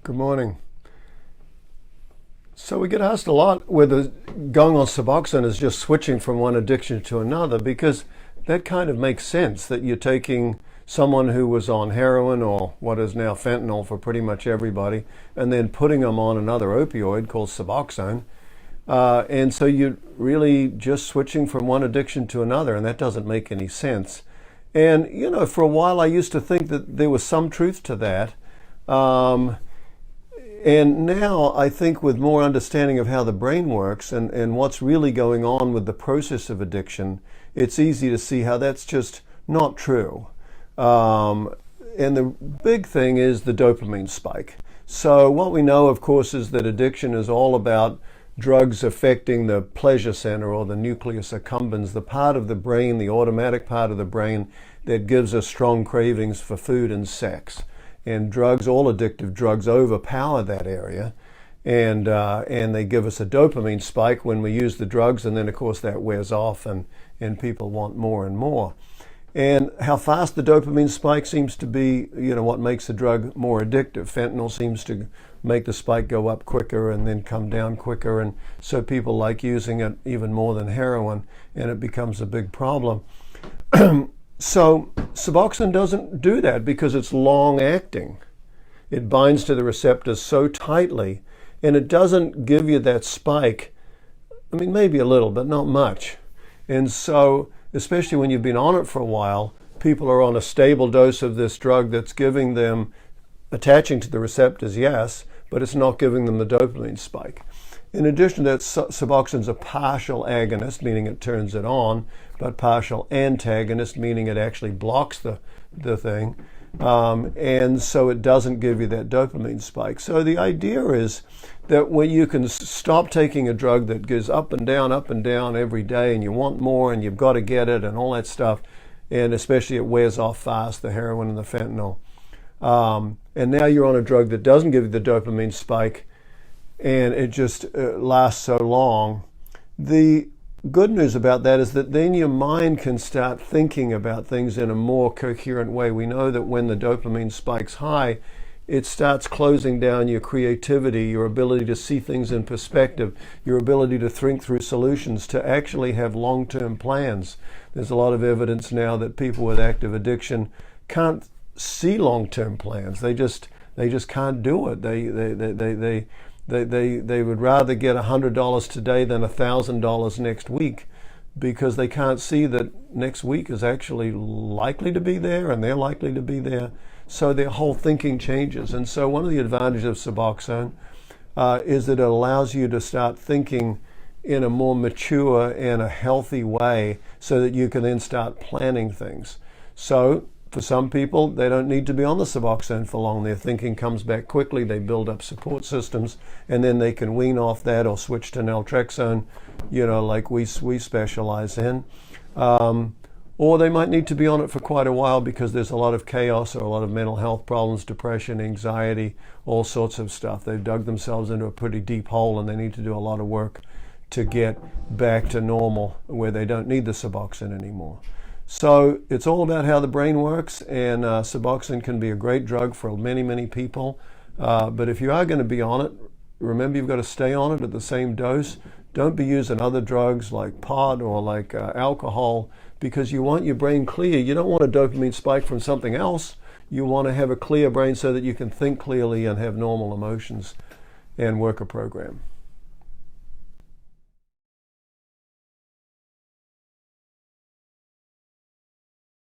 Good morning. So we get asked a lot whether going on Suboxone is just switching from one addiction to another, because that kind of makes sense, that you're taking someone who was on heroin or what is now fentanyl for pretty much everybody, and then putting them on another opioid called Suboxone. And so you're really just switching from one addiction to another, and that doesn't make any sense. And, for a while I used to think that there was some truth to that. And now I think with more understanding of how the brain works and what's really going on with the process of addiction, it's easy to see how that's just not true. And the big thing is the dopamine spike. So what we know, of course, is that addiction is all about drugs affecting the pleasure center or the nucleus accumbens, the part of the brain, the automatic part of the brain that gives us strong cravings for food and sex. And drugs, all addictive drugs, overpower that area, and they give us a dopamine spike when we use the drugs, and then of course that wears off, and people want more and more. And how fast the dopamine spike seems to be, what makes the drug more addictive. Fentanyl seems to make the spike go up quicker and then come down quicker, and so people like using it even more than heroin, and it becomes a big problem. So Suboxone doesn't do that because it's long acting. It binds to the receptors so tightly, and it doesn't give you that spike. I mean, maybe a little, but not much. And so, especially when you've been on it for a while, people are on a stable dose of this drug that's giving them, attaching to the receptors, yes, but it's not giving them the dopamine spike. In addition to that, Suboxone's a partial agonist, meaning it turns it on, but partial antagonist, meaning it actually blocks the thing. And so it doesn't give you that dopamine spike. So the idea is that when you can stop taking a drug that goes up and down every day, and you want more and you've got to get it and all that stuff, and especially it wears off fast, the heroin and the fentanyl. And now you're on a drug that doesn't give you the dopamine spike, and it just lasts so long. The good news about that is that then your mind can start thinking about things in a more coherent way. We know that when the dopamine spike's high, it starts closing down your creativity, your ability to see things in perspective, your ability to think through solutions, to actually have long-term plans. There's a lot of evidence now that people with active addiction can't see long-term plans. They just can't do it. They would rather get $100 today than $1,000 next week, because they can't see that next week is actually likely to be there and they're likely to be there. So their whole thinking changes. And so one of the advantages of Suboxone is that it allows you to start thinking in a more mature and a healthy way, so that you can then start planning things. So for some people, they don't need to be on the Suboxone for long. Their thinking comes back quickly. They build up support systems, and then they can wean off that or switch to Naltrexone, like we specialize in. Or they might need to be on it for quite a while because there's a lot of chaos or a lot of mental health problems, depression, anxiety, all sorts of stuff. They've dug themselves into a pretty deep hole, and they need to do a lot of work to get back to normal, where they don't need the Suboxone anymore. So it's all about how the brain works, and Suboxone can be a great drug for many, many people. But if you are going to be on it, remember you've got to stay on it at the same dose. Don't be using other drugs like pot or like alcohol, because you want your brain clear. You don't want a dopamine spike from something else. You want to have a clear brain so that you can think clearly and have normal emotions and work a program.